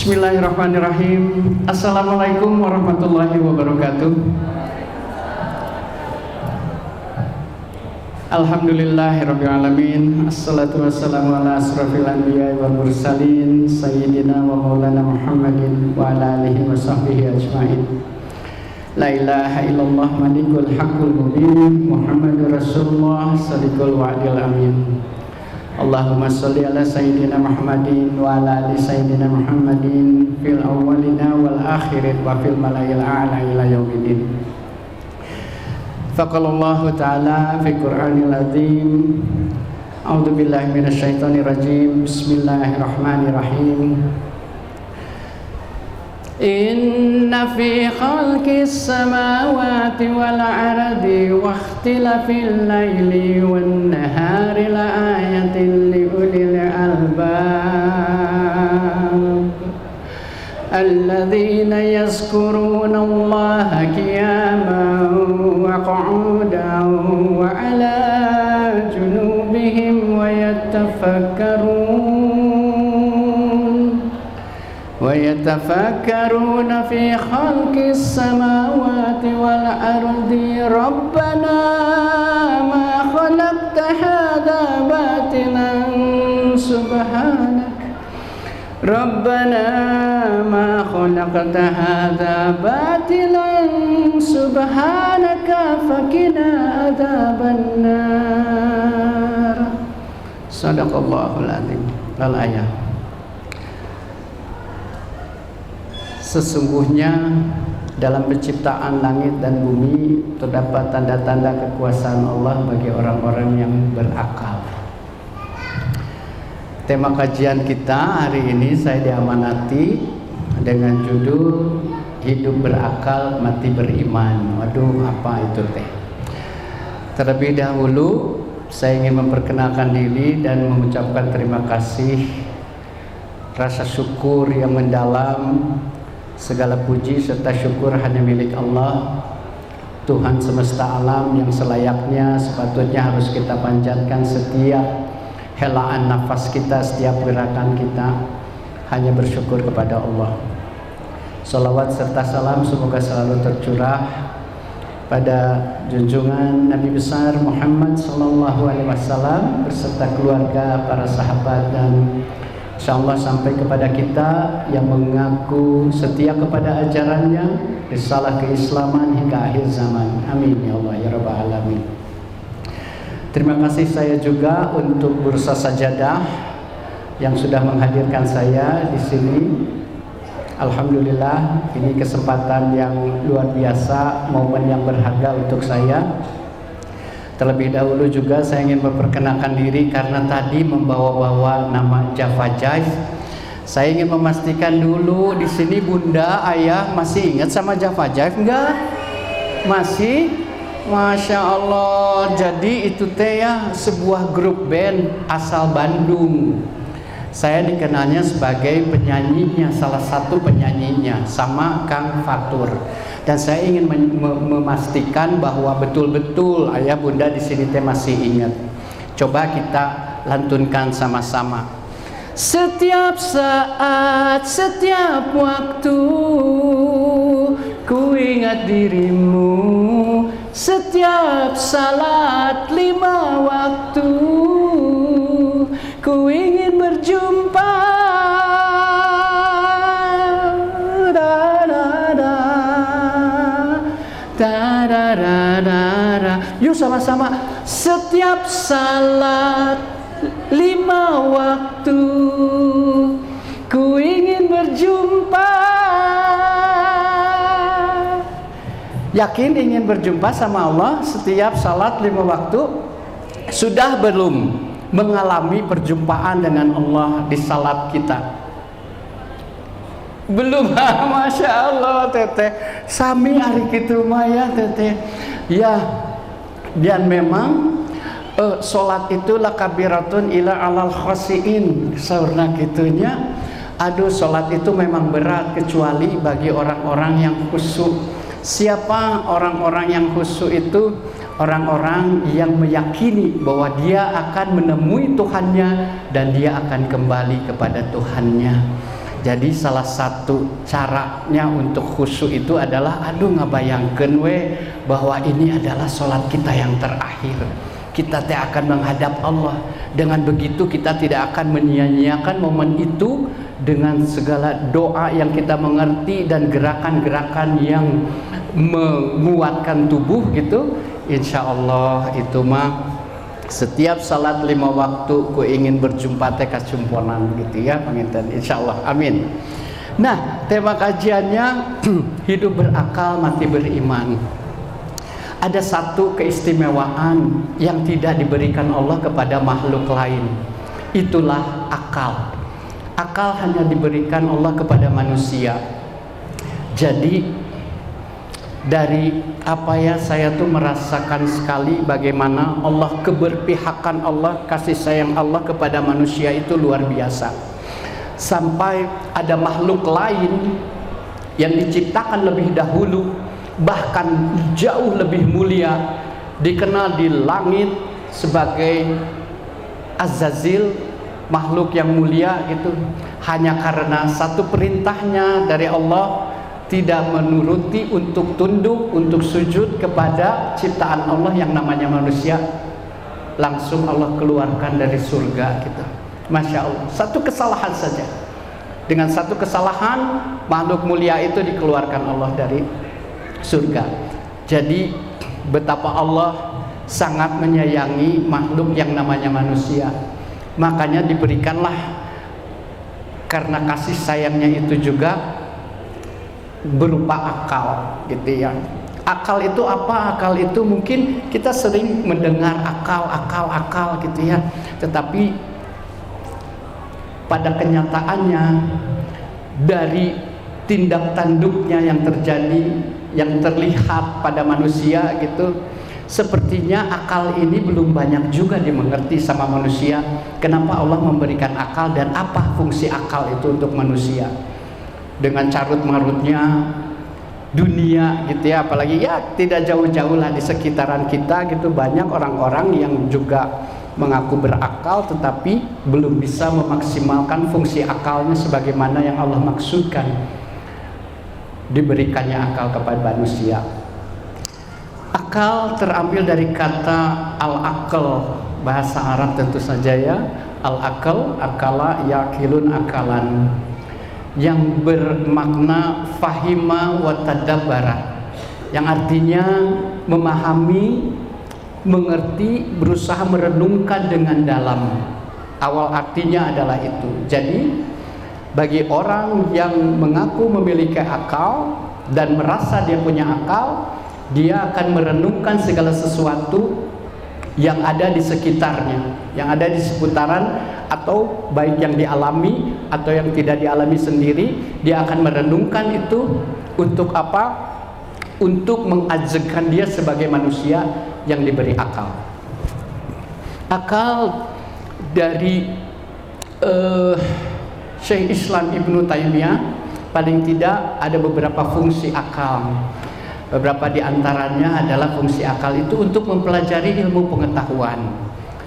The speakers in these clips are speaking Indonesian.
Bismillahirrahmanirrahim. Assalamualaikum warahmatullahi wabarakatuh. Alhamdulillahirabbil alamin. Assalatu wassalamu ala asrofil anbiya'i wal mursalin sayyidina wa maulana Muhammadin wa ala alihi wa sahbihi ajmain. La ilaha illallah malikul haqqul mubin Muhammadur Rasulullah sadiqul wa'dil amin. Allahumma sholli ala sayyidina Muhammadin wa ala ali sayyidina Muhammadin fil awwalina wal akhirin wa fil malail a'la ila yaumiddin. Faqalallahu ta'ala fi Qur'anil azim. A'udzu billahi minasyaitonir rajim. Bismillahirrahmanirrahim. Inna fi khalqis samawati wal ardi wa ikhtilafil laili wan nahari la ayatin li ulil albab alladzina yazkuruna Allaha qiyaman wa qu'udan wa ala junubihim wa يتفكرون في خلق السماوات والأرض ربنا ما خلقت هذا باطلا سبحانك ربنا ما خلقت هذا باطلا سبحانك فقنا عذاب النار صدق الله العظيم. Al-ayah. Sesungguhnya dalam penciptaan langit dan bumi terdapat tanda-tanda kekuasaan Allah bagi orang-orang yang berakal. Tema kajian kita hari ini saya diamanati dengan judul Hidup Berakal Mati Beriman. Waduh, apa itu teh? Terlebih dahulu saya ingin memperkenalkan diri dan mengucapkan terima kasih, rasa syukur yang mendalam. Segala puji serta syukur hanya milik Allah, Tuhan semesta alam yang selayaknya sepatutnya harus kita panjatkan setiap helaan nafas kita, setiap gerakan kita, hanya bersyukur kepada Allah. Salawat serta salam semoga selalu tercurah pada junjungan Nabi besar Muhammad SAW beserta keluarga, para sahabat, dan insyaallah sampai kepada kita yang mengaku setia kepada ajarannya, risalah keislaman hingga akhir zaman. Amin ya Allah ya rabbal alamin. Terima kasih saya juga untuk Bursa Sajadah yang sudah menghadirkan saya di sini. Alhamdulillah, ini kesempatan yang luar biasa, momen yang berharga untuk saya. Terlebih dahulu juga saya ingin memperkenalkan diri karena tadi membawa-bawa nama Java Jive. Saya ingin memastikan dulu di sini Bunda, Ayah masih ingat sama Java Jive enggak? Masih? Masya Allah. Jadi itu teh ya sebuah grup band asal Bandung. Saya dikenalnya sebagai penyanyinya, salah satu penyanyinya sama Kang Fatur. Dan saya ingin memastikan bahwa betul-betul Ayah Bunda di sini teh masih ingat. Coba kita lantunkan sama-sama. Setiap saat, setiap waktu, ku ingat dirimu. Setiap salat 5 waktu, ku ingin berjumpa. Yuk sama-sama. Setiap salat 5 waktu, ku ingin berjumpa. Yakin ingin berjumpa sama Allah setiap salat 5 waktu? Sudah belum mengalami perjumpaan dengan Allah di salat kita? Belum. Masya Allah teteh sami hari kitu maya teteh ya. Dan memang sholat itu lakabiratun ila alal khasiin saurna gitunya. Aduh, sholat itu memang berat kecuali bagi orang-orang yang khusyuk. Siapa orang-orang yang khusyuk itu? Orang-orang yang meyakini bahwa dia akan menemui Tuhannya dan dia akan kembali kepada Tuhannya. Jadi salah satu caranya untuk khusyuk itu adalah ngabayangkeun we bahwa ini adalah sholat kita yang terakhir. Kita tidak akan menghadap Allah. Dengan begitu kita tidak akan menyia-nyiakan momen itu dengan segala doa yang kita mengerti dan gerakan-gerakan yang menguatkan tubuh gitu. Insya Allah itu mah setiap salat 5 waktu ku ingin berjumpa teh kacumponan gitu ya panginten, insyaallah, amin. Nah, tema kajiannya hidup berakal mati beriman. Ada satu keistimewaan yang tidak diberikan Allah kepada makhluk lain, itulah akal. Akal hanya diberikan Allah kepada manusia. Jadi dari saya tuh merasakan sekali bagaimana Allah, keberpihakan Allah, kasih sayang Allah kepada manusia itu luar biasa. Sampai ada makhluk lain yang diciptakan lebih dahulu, bahkan jauh lebih mulia, dikenal di langit sebagai Azazil, makhluk yang mulia gitu. Hanya karena satu perintahnya dari Allah, tidak menuruti untuk tunduk, untuk sujud kepada ciptaan Allah yang namanya manusia, langsung Allah keluarkan dari surga gitu. Masya Allah, satu kesalahan saja, dengan satu kesalahan makhluk mulia itu dikeluarkan Allah dari surga. Jadi betapa Allah sangat menyayangi makhluk yang namanya manusia. Makanya diberikanlah, karena kasih sayangnya itu juga berupa akal gitu ya. Akal itu apa? Akal itu mungkin kita sering mendengar akal gitu ya, tetapi pada kenyataannya dari tindak tanduknya yang terjadi, yang terlihat pada manusia gitu, sepertinya akal ini belum banyak juga dimengerti sama manusia. Kenapa Allah memberikan akal dan apa fungsi akal itu untuk manusia? Dengan carut marutnya dunia gitu ya, apalagi ya tidak jauh-jauh lah di sekitaran kita gitu, banyak orang-orang yang juga mengaku berakal tetapi belum bisa memaksimalkan fungsi akalnya sebagaimana yang Allah maksudkan diberikannya akal kepada manusia. Akal terambil dari kata al-aql, bahasa Arab tentu saja ya. Al-aql, akala, yakilun, akalan, yang bermakna fahima wa tadabbara, yang artinya memahami, mengerti, berusaha merenungkan dengan dalam. Awal artinya adalah itu. Jadi bagi orang yang mengaku memiliki akal dan merasa dia punya akal, dia akan merenungkan segala sesuatu yang ada di sekitarnya, yang ada di seputaran, atau baik yang dialami atau yang tidak dialami sendiri. Dia akan merenungkan itu untuk apa? Untuk mengajarkan dia sebagai manusia yang diberi akal. Akal dari Syekh Islam Ibnu Taimiyah, paling tidak ada beberapa fungsi akal. Beberapa di antaranya adalah fungsi akal itu untuk mempelajari ilmu pengetahuan.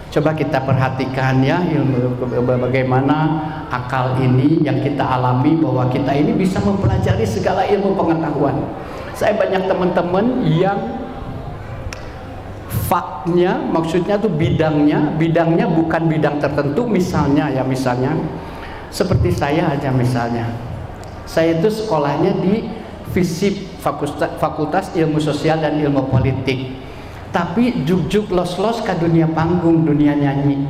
Coba kita perhatikan ya, ilmu bagaimana akal ini yang kita alami, bahwa kita ini bisa mempelajari segala ilmu pengetahuan. Saya banyak teman-teman yang faknya, maksudnya tuh bidangnya bukan bidang tertentu. Misalnya seperti saya aja misalnya, saya itu sekolahnya di FISIP, Fakultas Ilmu Sosial dan Ilmu Politik, tapi juk-juk los-los ke dunia panggung, dunia nyanyi.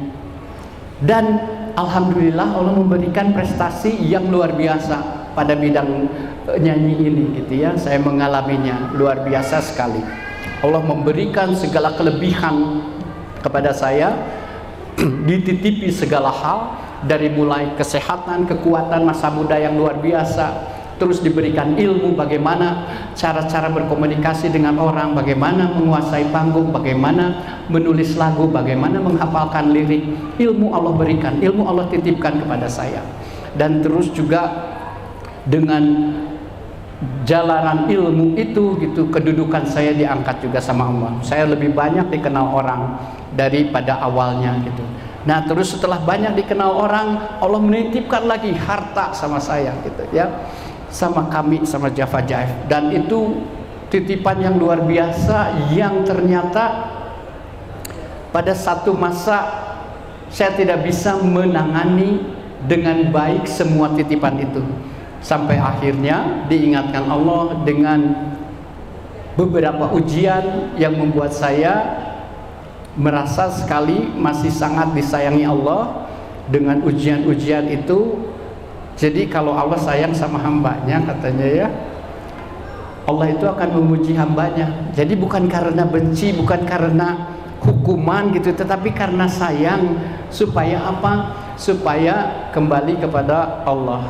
Dan alhamdulillah Allah memberikan prestasi yang luar biasa pada bidang nyanyi ini gitu ya. Saya mengalaminya luar biasa sekali. Allah memberikan segala kelebihan kepada saya, dititipi segala hal, dari mulai kesehatan, kekuatan masa muda yang luar biasa, terus diberikan ilmu bagaimana cara-cara berkomunikasi dengan orang, bagaimana menguasai panggung, bagaimana menulis lagu, bagaimana menghafalkan lirik. Ilmu Allah berikan, ilmu Allah titipkan kepada saya. Dan terus juga dengan jalanan ilmu itu gitu, kedudukan saya diangkat juga sama Allah. Saya lebih banyak dikenal orang daripada awalnya gitu. Nah, terus setelah banyak dikenal orang, Allah menitipkan lagi harta sama saya gitu ya. Sama kami, sama Java Jive. Dan itu titipan yang luar biasa yang ternyata pada satu masa saya tidak bisa menangani dengan baik semua titipan itu. Sampai akhirnya diingatkan Allah dengan beberapa ujian yang membuat saya merasa sekali masih sangat disayangi Allah. Dengan ujian-ujian itu, jadi kalau Allah sayang sama hambanya katanya ya, Allah itu akan memuji hambanya. Jadi bukan karena benci, bukan karena hukuman gitu, tetapi karena sayang. Supaya apa? Supaya kembali kepada Allah,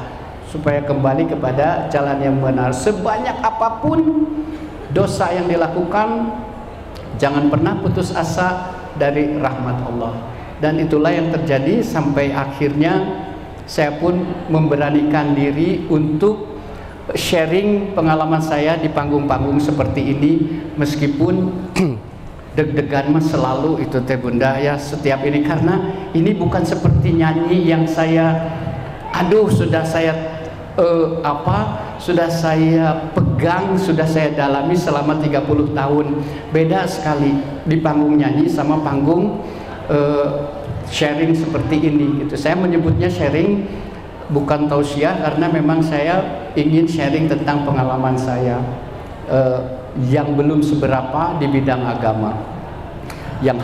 supaya kembali kepada jalan yang benar. Sebanyak apapun dosa yang dilakukan, jangan pernah putus asa dari rahmat Allah. Dan itulah yang terjadi sampai akhirnya saya pun memberanikan diri untuk sharing pengalaman saya di panggung-panggung seperti ini. Meskipun deg-degan mah selalu itu teh Bunda ya, setiap ini, karena ini bukan seperti nyanyi yang saya sudah saya sudah saya pegang, sudah saya dalami selama 30 tahun. Beda sekali di panggung nyanyi sama panggung sharing seperti ini gitu. Saya menyebutnya sharing, bukan tausiah, karena memang saya ingin sharing tentang pengalaman saya yang belum seberapa di bidang agama. Yang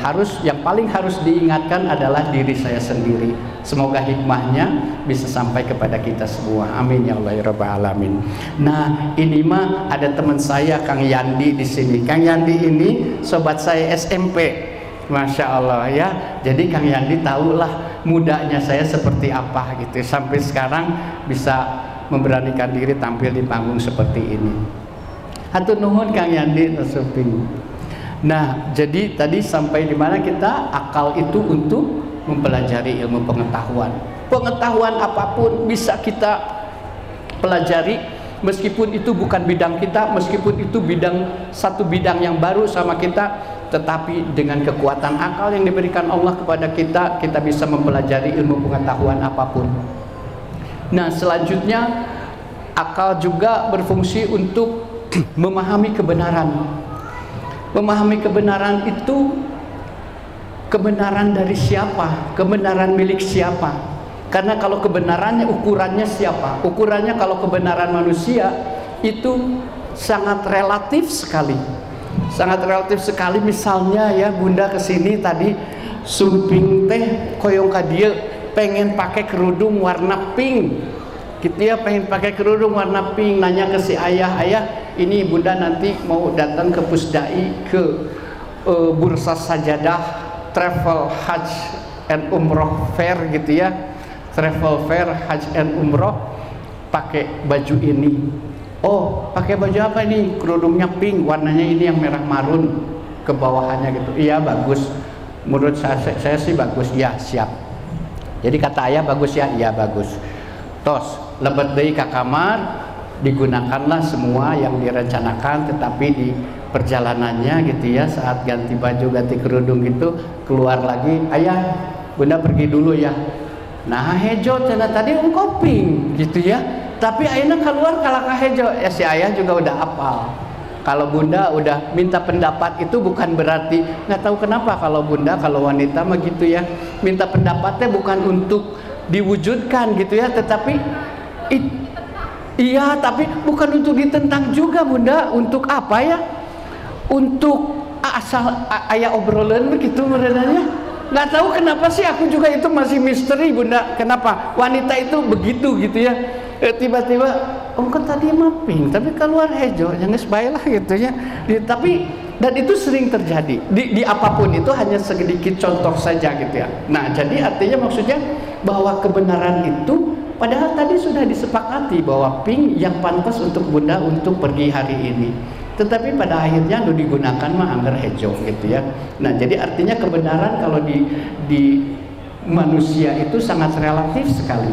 paling harus diingatkan adalah diri saya sendiri. Semoga hikmahnya bisa sampai kepada kita semua. Amin ya Allah ya Rabbal Alamin. Nah, ini mah ada teman saya Kang Yandi di sini. Kang Yandi ini sobat saya SMP. Masya Allah ya. Jadi Kang Yandi tahulah mudanya saya seperti apa gitu. Sampai sekarang bisa memberanikan diri tampil di panggung seperti ini. Hatur nuhun Kang Yandi Nasuping. Nah, jadi tadi sampai di mana kita? Akal itu untuk mempelajari ilmu pengetahuan. Pengetahuan apapun bisa kita pelajari, meskipun itu bukan bidang kita, meskipun itu satu bidang yang baru sama kita, tetapi dengan kekuatan akal yang diberikan Allah kepada kita, kita bisa mempelajari ilmu pengetahuan apapun. Nah, selanjutnya akal juga berfungsi untuk memahami kebenaran. Memahami kebenaran itu kebenaran dari siapa? Kebenaran milik siapa? Karena kalau kebenarannya ukurannya siapa? Ukurannya kalau kebenaran manusia itu sangat relatif sekali. Sangat relatif sekali. Misalnya ya, Bunda kesini tadi sumping teh koyong ka dieu pengen pakai kerudung warna pink. Gitu ya, pengen pakai kerudung warna pink, nanya ke si ayah, ini Bunda nanti mau datang ke Pusdai ke Bursa Sajadah Travel Hajj and Umroh Fair gitu ya, Travel Fair Hajj and Umroh, pakai baju ini. Oh, pakai baju apa ini? Kerudungnya pink, warnanya ini yang merah marun ke bawahannya gitu. Iya bagus, menurut saya sih bagus. Ya siap. Jadi kata ayah bagus ya, iya bagus. Tos lebet deui ka kamar, digunakanlah semua yang direncanakan, tetapi di perjalanannya gitu ya, saat ganti baju, ganti kerudung gitu, keluar lagi, ayah Bunda pergi dulu ya. Nah hejo cina tadi engkau pink gitu ya, tapi ayahnya keluar kalah hejo ya, si ayah juga udah apal. Kalau Bunda udah minta pendapat itu bukan berarti, nggak tahu kenapa kalau Bunda, kalau wanita mah gitu ya, minta pendapatnya bukan untuk diwujudkan gitu ya, tetapi iya, tapi bukan untuk ditentang juga Bunda. Untuk apa ya? Untuk asal ayah obrolan begitu berenanya. Nggak tahu kenapa sih, aku juga itu masih misteri Bunda. Kenapa wanita itu begitu gitu ya? Tiba-tiba, oh kan tadi mah pink, tapi keluar hijau, jangan sebaiklah gitu ya. Tapi dan itu sering terjadi di apapun itu, hanya sedikit contoh saja gitu ya. Nah, jadi artinya maksudnya bahwa kebenaran itu padahal tadi sudah disepakati bahwa pink yang pantas untuk Bunda untuk pergi hari ini, tetapi pada akhirnya digunakan mah anggar hijau gitu ya. Nah, jadi artinya kebenaran kalau di manusia itu sangat relatif sekali.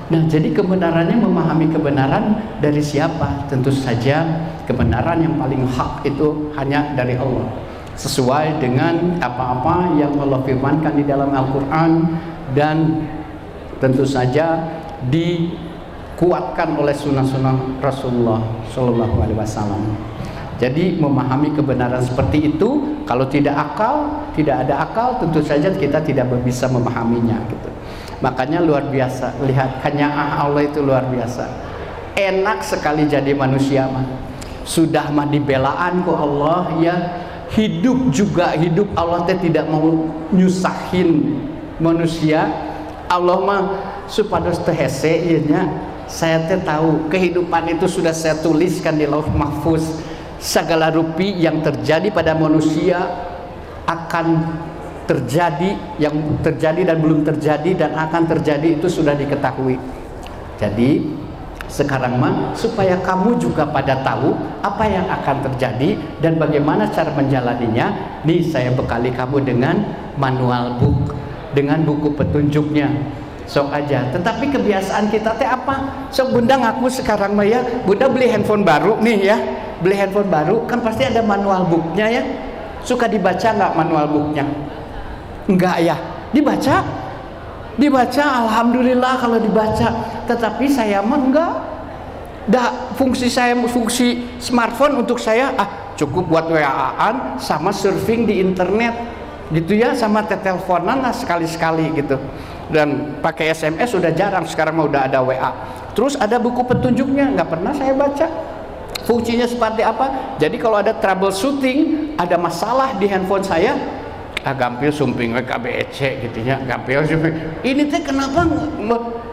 Nah, jadi kebenarannya memahami kebenaran dari siapa? Tentu saja kebenaran yang paling hak itu hanya dari Allah. sesuai dengan apa-apa yang Allah firmankan di dalam Al-Quran, dan tentu saja dikuatkan oleh sunnah-sunnah Rasulullah Shallallahu Alaihi Wasallam. Jadi memahami kebenaran seperti itu, kalau tidak ada akal, tentu saja kita tidak bisa memahaminya gitu. Makanya luar biasa, lihat kanya'ah Allah itu luar biasa. Enak sekali jadi manusia mah. Sudah mah dibelaan ku Allah ya. Hidup Allah teh tidak mau nyusahin manusia. Allah mah supados teu hese ieu nya. Saya teh tahu kehidupan itu sudah saya tuliskan di Lauh Mahfuz. Segala rupi yang terjadi pada manusia akan terjadi, yang terjadi dan belum terjadi dan akan terjadi itu sudah diketahui. Jadi sekarang mah supaya kamu juga pada tahu apa yang akan terjadi dan bagaimana cara menjalaninya, nih saya bekali kamu dengan manual book, dengan buku petunjuknya. Sok aja. Tetapi kebiasaan kita teh apa? Sok bunda ngaku sekarang mah ya, bunda beli handphone baru nih ya, beli handphone baru kan pasti ada manual booknya ya. Suka dibaca nggak manual booknya? Enggak ya, dibaca alhamdulillah kalau dibaca. Tetapi saya mah enggak. Fungsi smartphone untuk saya cukup buat WA-an sama surfing di internet gitu ya, sama teleponan lah sekali-sekali gitu. Dan pakai SMS sudah jarang, sekarang mah udah ada WA. Terus ada buku petunjuknya, nggak pernah saya baca. Fungsinya seperti apa? Jadi kalau ada troubleshooting, ada masalah di handphone saya, gampil sumping KBEC gitu ya, gampil sumping. Ini teh kenapa?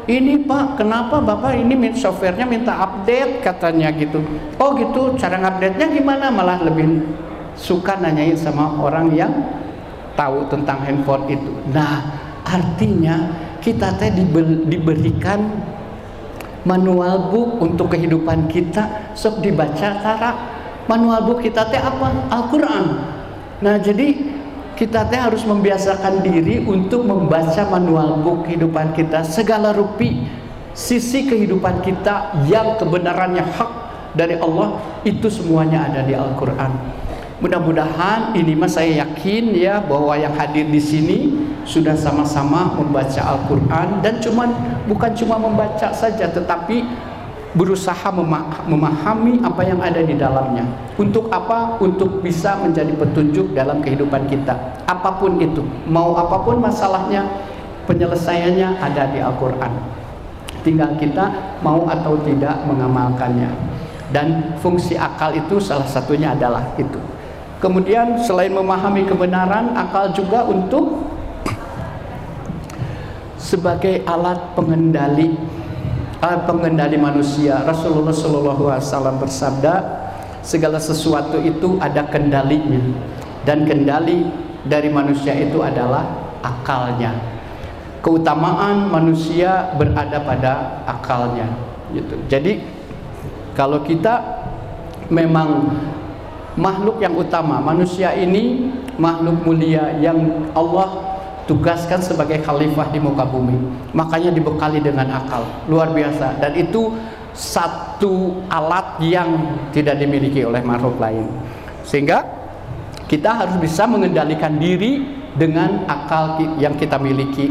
Ini Pak, kenapa Bapak ini softwarenya minta update katanya gitu. Oh gitu, cara ngupdate-nya gimana? Malah lebih suka nanyain sama orang yang tahu tentang handphone itu. Nah, artinya kita teh diberikan manual book untuk kehidupan kita. Sok dibaca tara. Manual book kita teh apa? Al-Quran. Nah jadi kita teh harus membiasakan diri untuk membaca manual book kehidupan kita, segala rupi sisi kehidupan kita yang kebenarannya hak dari Allah itu semuanya ada di Al-Quran. Mudah-mudahan ini mas saya yakin ya bahwa yang hadir di sini sudah sama-sama membaca Al-Quran, dan bukan cuma membaca saja tetapi berusaha memahami apa yang ada di dalamnya. Untuk apa? Untuk bisa menjadi petunjuk dalam kehidupan kita. Apapun itu, mau apapun masalahnya, penyelesaiannya ada di Al-Quran. Tinggal kita mau atau tidak mengamalkannya. Dan fungsi akal itu salah satunya adalah itu. Kemudian selain memahami kebenaran, akal juga untuk sebagai alat pengendali manusia. Rasulullah SAW bersabda, segala sesuatu itu ada kendalinya, dan kendali dari manusia itu adalah akalnya. Keutamaan manusia berada pada akalnya gitu. Jadi kalau kita memang makhluk yang utama, manusia ini makhluk mulia yang Allah tugaskan sebagai khalifah di muka bumi, makanya dibekali dengan akal luar biasa, dan itu satu alat yang tidak dimiliki oleh makhluk lain, sehingga kita harus bisa mengendalikan diri dengan akal yang kita miliki.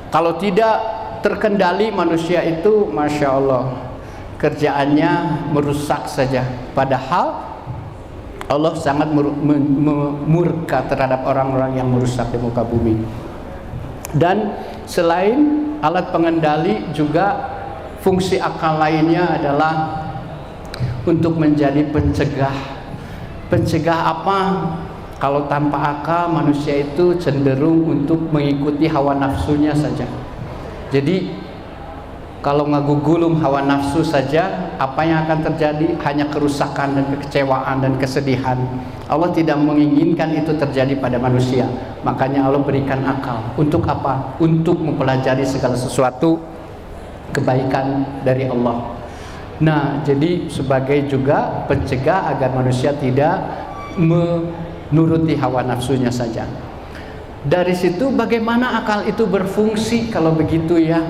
Kalau tidak terkendali, manusia itu masya Allah kerjaannya merusak saja, padahal Allah sangat murka terhadap orang-orang yang merusak di muka bumi. Dan selain alat pengendali, juga fungsi akal lainnya adalah untuk menjadi pencegah. Pencegah apa? Kalau tanpa akal, manusia itu cenderung untuk mengikuti hawa nafsunya saja. Jadi kalau ngagugulung hawa nafsu saja, apa yang akan terjadi? Hanya kerusakan dan kekecewaan dan kesedihan. Allah tidak menginginkan itu terjadi pada manusia. Makanya Allah berikan akal. Untuk apa? Untuk mempelajari segala sesuatu kebaikan dari Allah. Nah, jadi sebagai juga pencegah agar manusia tidak menuruti hawa nafsunya saja. Dari situ bagaimana akal itu berfungsi kalau begitu ya?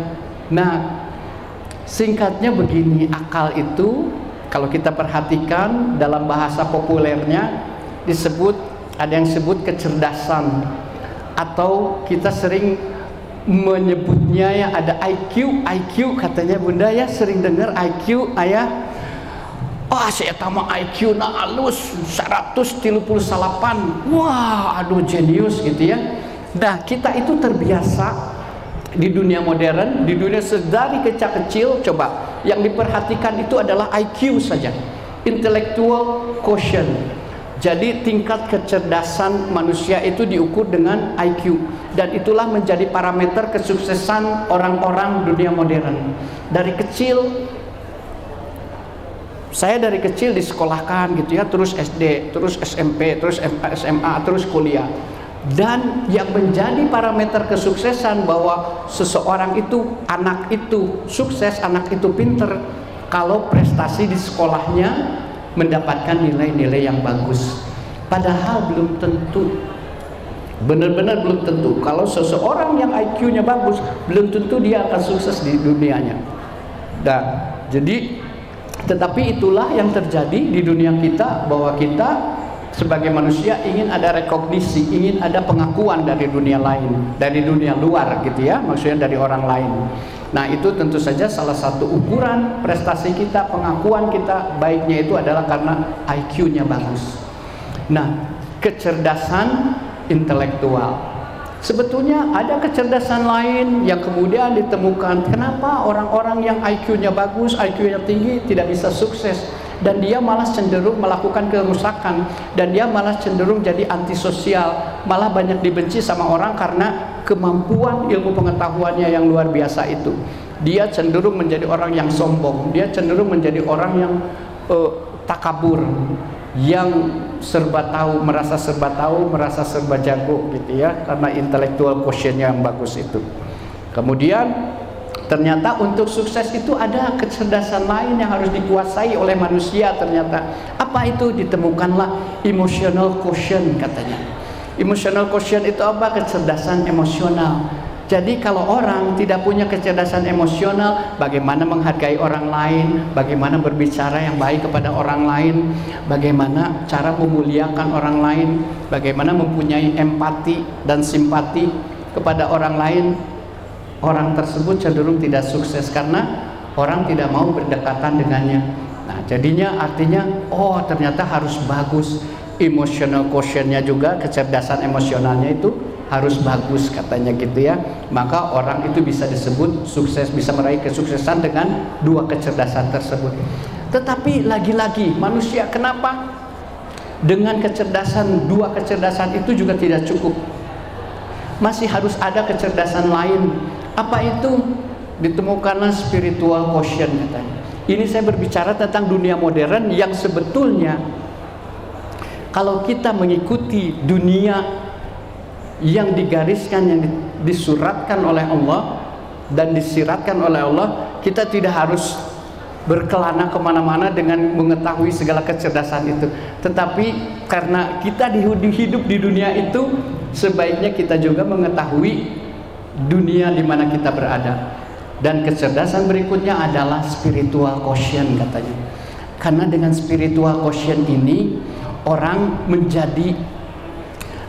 Nah, singkatnya begini, akal itu kalau kita perhatikan dalam bahasa populernya disebut ada yang sebut kecerdasan, atau kita sering menyebutnya ya ada IQ katanya Bunda ya, sering dengar IQ ayah. Saya tahu IQ na alus 138. Wah, aduh jenius gitu ya. Nah, kita itu terbiasa di dunia modern, di dunia sedari kecil, coba yang diperhatikan itu adalah IQ saja, intellectual quotient. Jadi tingkat kecerdasan manusia itu diukur dengan IQ, dan itulah menjadi parameter kesuksesan orang-orang dunia modern. Saya dari kecil disekolahkan gitu ya, terus SD, terus SMP, terus SMA, terus kuliah. Dan yang menjadi parameter kesuksesan bahwa seseorang itu, anak itu sukses, anak itu pinter, kalau prestasi di sekolahnya mendapatkan nilai-nilai yang bagus. Padahal belum tentu, benar-benar belum tentu. Kalau seseorang yang IQ-nya bagus, belum tentu dia akan sukses di dunianya. Nah, tetapi itulah yang terjadi di dunia kita, bahwa kita sebagai manusia ingin ada rekognisi, ingin ada pengakuan dari dunia lain, dari dunia luar gitu ya, maksudnya dari orang lain. Nah, itu tentu saja salah satu ukuran prestasi kita, pengakuan kita baiknya itu adalah karena IQ-nya bagus. Nah, kecerdasan intelektual. Sebetulnya ada kecerdasan lain yang kemudian ditemukan. Kenapa orang-orang yang IQ-nya bagus, IQ-nya tinggi tidak bisa sukses, dan dia malah cenderung melakukan kerusakan, dan dia malah cenderung jadi antisosial, malah banyak dibenci sama orang karena kemampuan ilmu pengetahuannya yang luar biasa itu. Dia cenderung menjadi orang yang sombong, dia cenderung menjadi orang yang takabur, yang serba tahu, merasa serba jago gitu ya, karena intellectual quotient-nya yang bagus itu. Kemudian ternyata untuk sukses itu ada kecerdasan lain yang harus dikuasai oleh manusia ternyata. Apa itu? Ditemukanlah emotional quotient katanya. Emotional quotient itu apa? Kecerdasan emosional. Jadi kalau orang tidak punya kecerdasan emosional, bagaimana menghargai orang lain, bagaimana berbicara yang baik kepada orang lain, bagaimana cara memuliakan orang lain, bagaimana mempunyai empati dan simpati kepada orang lain, orang tersebut cenderung tidak sukses karena orang tidak mau berdekatan dengannya. Nah, jadinya artinya ternyata harus bagus emotional quotient-nya juga, kecerdasan emosionalnya itu harus bagus katanya gitu ya. Maka orang itu bisa disebut sukses, bisa meraih kesuksesan dengan dua kecerdasan tersebut. Tetapi lagi-lagi manusia kenapa dengan dua kecerdasan itu juga tidak cukup? Masih harus ada kecerdasan lain. Apa itu? Ditemukanlah spiritual quotient katanya. Ini saya berbicara tentang dunia modern yang sebetulnya kalau kita mengikuti dunia yang digariskan, yang disuratkan oleh Allah dan disiratkan oleh Allah, kita tidak harus berkelana kemana-mana dengan mengetahui segala kecerdasan itu. Tetapi karena kita hidup di dunia itu, sebaiknya kita juga mengetahui dunia di mana kita berada. Dan kecerdasan berikutnya adalah spiritual quotient katanya. Karena dengan spiritual quotient ini orang menjadi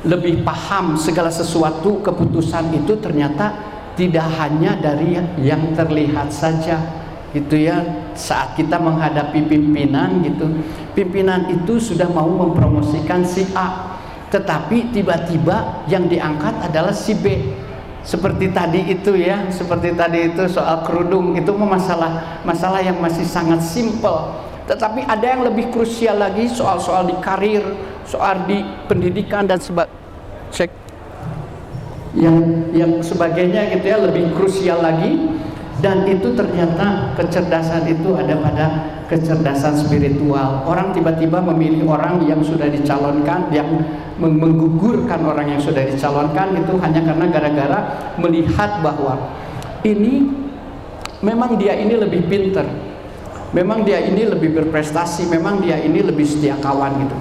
lebih paham segala sesuatu. Keputusan itu ternyata tidak hanya dari yang terlihat saja gitu ya. Saat kita menghadapi pimpinan gitu, pimpinan itu sudah mau mempromosikan si A, tetapi tiba-tiba yang diangkat adalah si B. Seperti tadi itu ya, seperti tadi itu soal kerudung, itu masalah yang masih sangat simpel. Tetapi ada yang lebih krusial lagi, soal-soal di karir, soal di pendidikan dan yang sebagainya gitu ya, lebih krusial lagi. Dan itu ternyata kecerdasan itu ada pada kecerdasan spiritual. Orang tiba-tiba memilih orang yang sudah dicalonkan, yang menggugurkan orang yang sudah dicalonkan itu hanya karena gara-gara melihat bahwa ini memang dia ini lebih pinter, memang dia ini lebih berprestasi, memang dia ini lebih setia kawan gitu.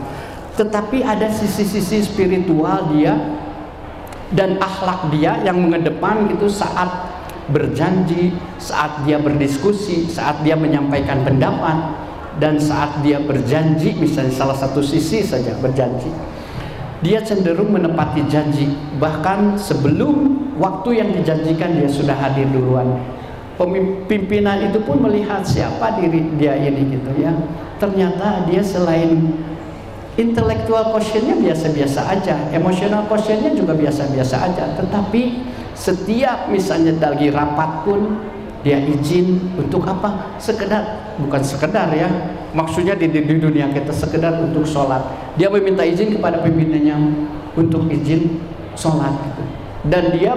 Tetapi ada sisi-sisi spiritual dia dan akhlak dia yang mengedepan gitu saat berjanji, saat dia berdiskusi, saat dia menyampaikan pendapat, dan saat dia berjanji, misalnya salah satu sisi saja berjanji. dia cenderung menepati janji. Bahkan sebelum waktu yang dijanjikan dia sudah hadir duluan. Pimpinan itu pun melihat siapa diri dia ini gitu ya. Ternyata dia selain intelektual quotientnya biasa-biasa aja, emotional quotientnya juga biasa-biasa aja. Tetapi setiap misalnya lagi rapat pun dia izin untuk apa? Sekedar, bukan sekedar ya, maksudnya di dunia kita sekedar untuk sholat. Dia meminta izin kepada pimpinannya untuk izin sholat gitu. Dan dia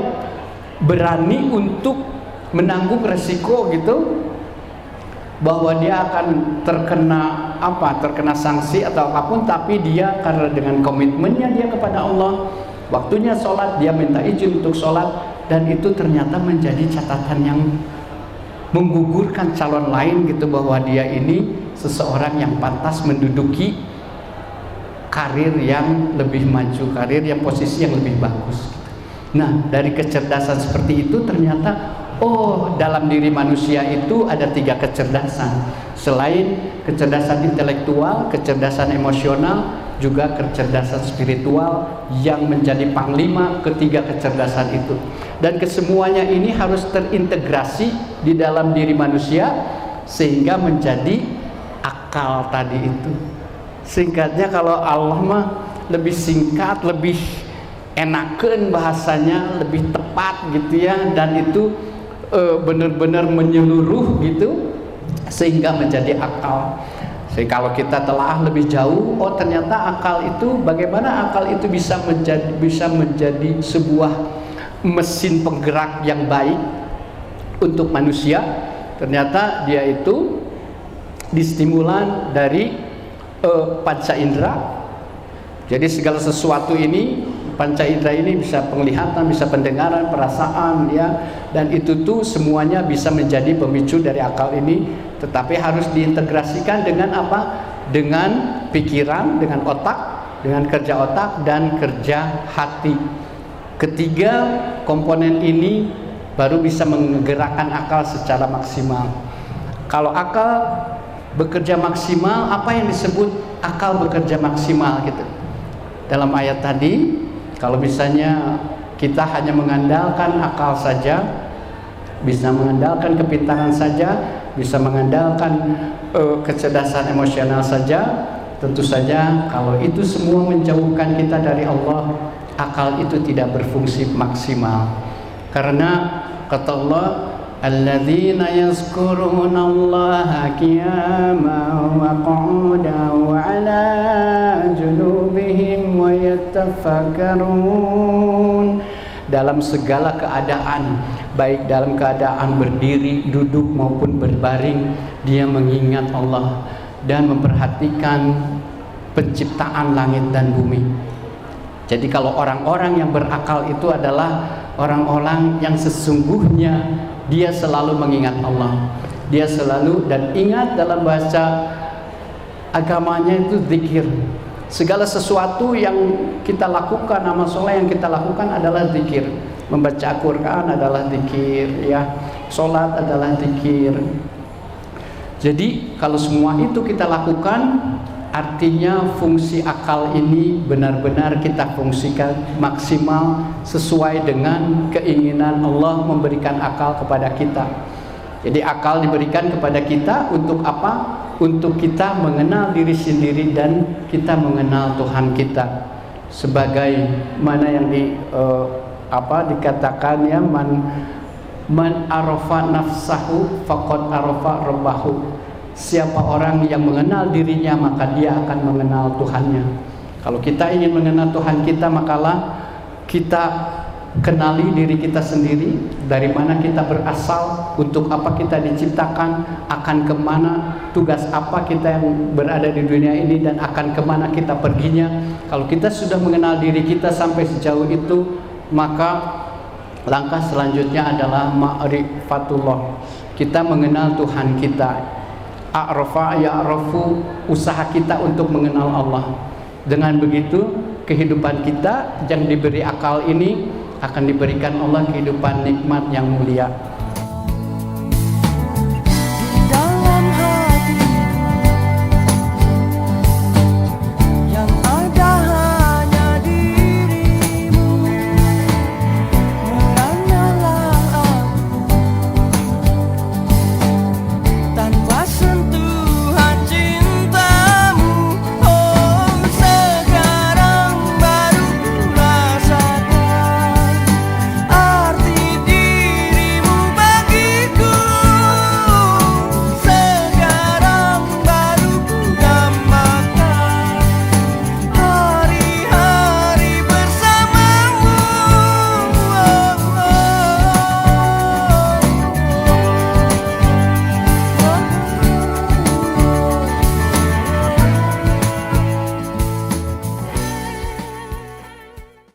berani untuk menanggung resiko gitu, bahwa dia akan terkena terkena sanksi atau apapun, tapi dia karena dengan komitmennya dia kepada Allah, waktunya sholat dia minta izin untuk sholat, dan itu ternyata menjadi catatan yang menggugurkan calon lain gitu, bahwa dia ini seseorang yang pantas menduduki karir yang lebih maju, karir yang posisi yang lebih bagus. Nah, dari kecerdasan seperti itu ternyata dalam diri manusia itu ada 3 kecerdasan. Selain kecerdasan intelektual, kecerdasan emosional, juga kecerdasan spiritual yang menjadi panglima ketiga kecerdasan itu. Dan kesemuanya ini harus terintegrasi di dalam diri manusia sehingga menjadi akal tadi itu. Singkatnya kalau Allah mah lebih singkat, lebih enakeun bahasanya, lebih tepat gitu ya, dan itu benar-benar menyeluruh gitu sehingga menjadi akal. Jadi kalau kita telah lebih jauh, ternyata akal itu, bagaimana akal itu bisa menjadi sebuah mesin penggerak yang baik untuk manusia. Ternyata dia itu distimulan dari panca indera. Jadi segala sesuatu ini, panca indera ini bisa penglihatan, bisa pendengaran, perasaan ya, dan itu tuh semuanya bisa menjadi pemicu dari akal ini. Tetapi harus diintegrasikan dengan apa? Dengan pikiran, dengan otak, dengan kerja otak dan kerja hati. Ketiga komponen ini baru bisa menggerakkan akal secara maksimal. Kalau akal bekerja maksimal, apa yang disebut akal bekerja maksimal gitu? Dalam ayat tadi, kalau misalnya kita hanya mengandalkan akal saja, bisa mengandalkan kepintaran saja, bisa mengandalkan kecerdasan emosional saja, tentu saja kalau itu semua menjauhkan kita dari Allah, akal itu tidak berfungsi maksimal. Karena kata Allah, alladzina yazkurunallaha qiyaman wa qu'udan wa 'ala junubihim wa yatafakkarun. Dalam segala keadaan, baik dalam keadaan berdiri, duduk maupun berbaring, dia mengingat Allah dan memperhatikan penciptaan langit dan bumi. Jadi kalau orang-orang yang berakal itu adalah orang-orang yang sesungguhnya dia selalu mengingat Allah. Dia selalu, dan ingat dalam bahasa agamanya itu zikir. Segala sesuatu yang kita lakukan, amal soleh yang kita lakukan adalah zikir. Membaca Al-Quran adalah zikir ya, sholat adalah zikir. Jadi kalau semua itu kita lakukan, artinya fungsi akal ini benar-benar kita fungsikan maksimal sesuai dengan keinginan Allah memberikan akal kepada kita. Jadi akal diberikan kepada kita untuk apa? Untuk kita mengenal diri sendiri dan kita mengenal Tuhan kita. Sebagai mana yang dikatakan ya, man arafa nafsahu faqad arafa rabbahu. Siapa orang yang mengenal dirinya, maka dia akan mengenal Tuhannya. Kalau kita ingin mengenal Tuhan kita, makalah kita kenali diri kita sendiri, dari mana kita berasal, untuk apa kita diciptakan, akan kemana, tugas apa kita yang berada di dunia ini, dan akan kemana kita perginya. Kalau kita sudah mengenal diri kita sampai sejauh itu, maka langkah selanjutnya adalah ma'rifatullah. Kita mengenal Tuhan kita. A'rafa ya'rafu, usaha kita untuk mengenal Allah. Dengan begitu kehidupan kita yang diberi akal ini akan diberikan Allah kehidupan nikmat yang mulia.